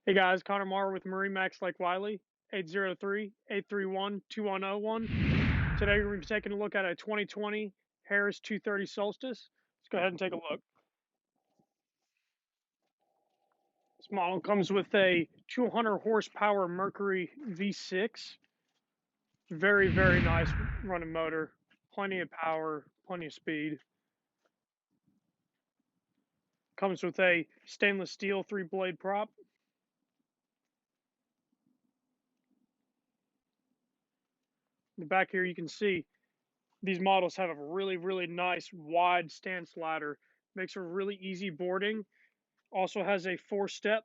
Hey guys, Connor Marr with MarineMax like Wylie, 803-831-2101. Today we're going to be taking a look at a 2020 Harris 230 Solstice. Let's go ahead and take a look. This model comes with a 200 horsepower Mercury V6. Very, very nice running motor. Plenty of power, plenty of speed. Comes with a stainless steel 3-blade prop. In the back here you can see these models have a really, really nice wide stance ladder. Makes for really easy boarding. Also has a 4-step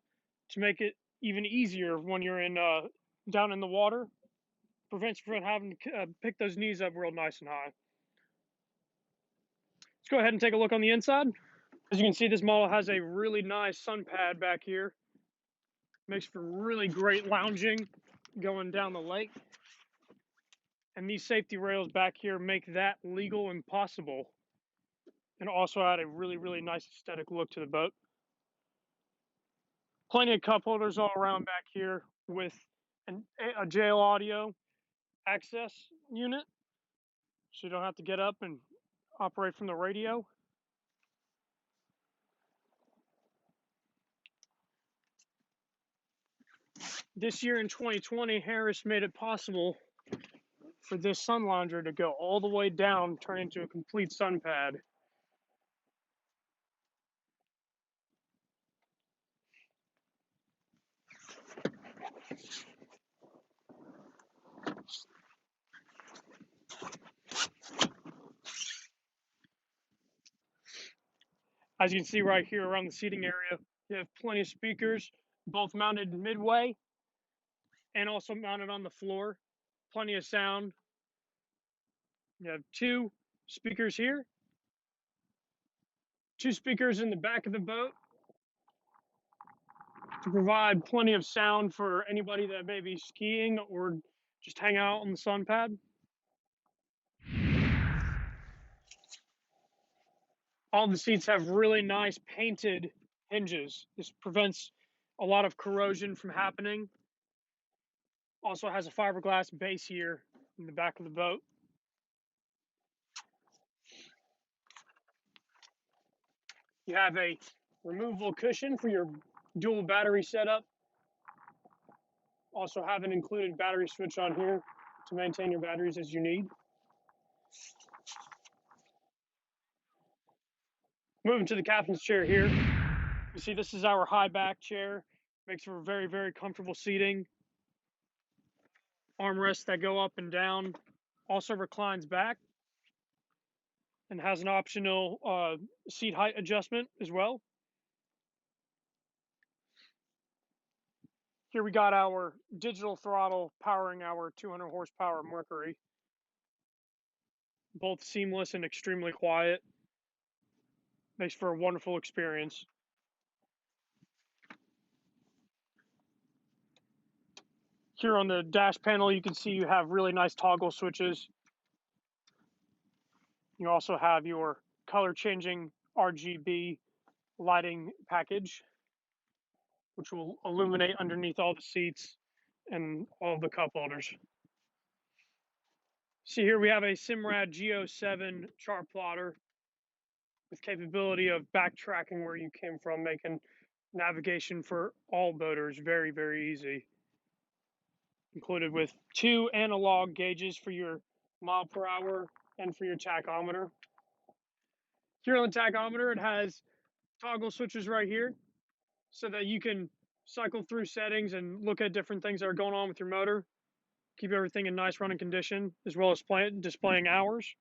to make it even easier when you're in down in the water. Prevents you from having to pick those knees up real nice and high. Let's go ahead and take a look on the inside. As you can see, this model has a really nice sun pad back here. Makes for really great lounging going down the lake. And these safety rails back here make that legal and possible. And also add a really, really nice aesthetic look to the boat. Plenty of cup holders all around back here with a jail audio access unit, so you don't have to get up and operate from the radio. This year in 2020, Harris made it possible for this sun lounger to go all the way down, turn into a complete sun pad. As you can see right here around the seating area, you have plenty of speakers, both mounted midway and also mounted on the floor. Plenty of sound. You have 2 speakers here, 2 speakers in the back of the boat to provide plenty of sound for anybody that may be skiing or just hang out on the sun pad. All the seats have really nice painted hinges. This prevents a lot of corrosion from happening. Also has a fiberglass base here in the back of the boat. You have a removable cushion for your dual battery setup. Also have an included battery switch on here to maintain your batteries as you need. Moving to the captain's chair here. You see this is our high back chair. Makes for very, very comfortable seating. Armrests that go up and down. Also reclines back and has an optional seat height adjustment as well. Here we got our digital throttle powering our 200 horsepower Mercury. Both seamless and extremely quiet. Makes for a wonderful experience. Here on the dash panel, you can see you have really nice toggle switches. You also have your color changing RGB lighting package, which will illuminate underneath all the seats and all of the cup holders. See here we have a Simrad Geo7 chart plotter with capability of backtracking where you came from, making navigation for all boaters very, very easy. Included with 2 analog gauges for your mile per hour and for your tachometer. Here on the tachometer, it has toggle switches right here so that you can cycle through settings and look at different things that are going on with your motor. Keep everything in nice running condition, as well as displaying hours.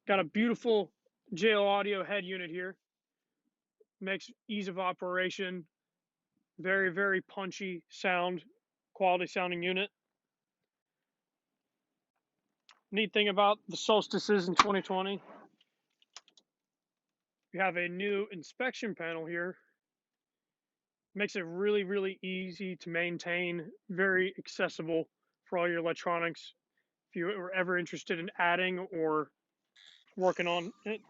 Got a beautiful JL audio head unit here. Makes ease of operation. Very, very punchy sound, quality sounding unit. Neat thing about the Solstices in 2020, we have a new inspection panel here. Makes it really, really easy to maintain, very accessible for all your electronics. If you were ever interested in adding or working on it.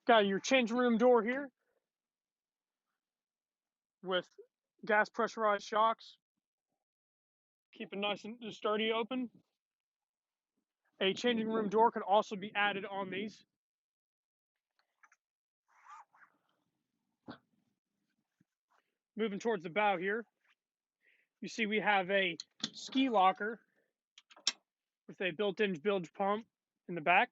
Got your changing room door here with gas pressurized shocks. Keep it nice and sturdy open. A changing room door can also be added on these. Moving towards the bow here, you see we have a ski locker with a built-in bilge pump in the back.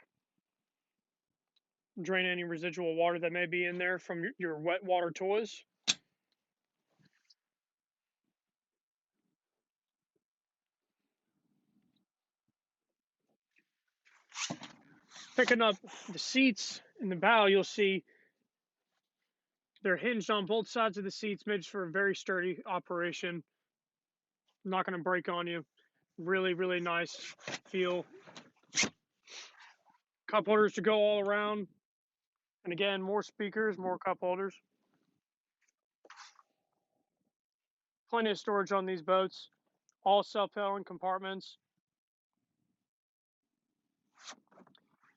Drain any residual water that may be in there from your wet water toys. Picking up the seats in the bow, you'll see they're hinged on both sides of the seats, made for a very sturdy operation. Not going to break on you. Really, really nice feel. Cup holders to go all around. And again, more speakers, more cup holders. Plenty of storage on these boats. All self-propelling compartments.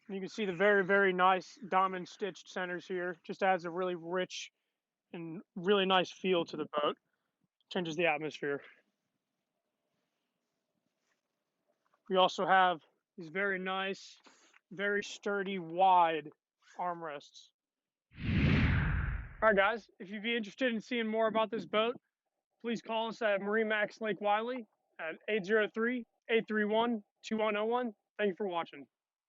You can see the very, very nice diamond stitched centers here. Just adds a really rich and really nice feel to the boat. Changes the atmosphere. We also have these very nice, very sturdy, wide armrests. All right, guys, if you'd be interested in seeing more about this boat, please call us at MarineMax Lake Wylie at 803-831-2101. Thank you for watching.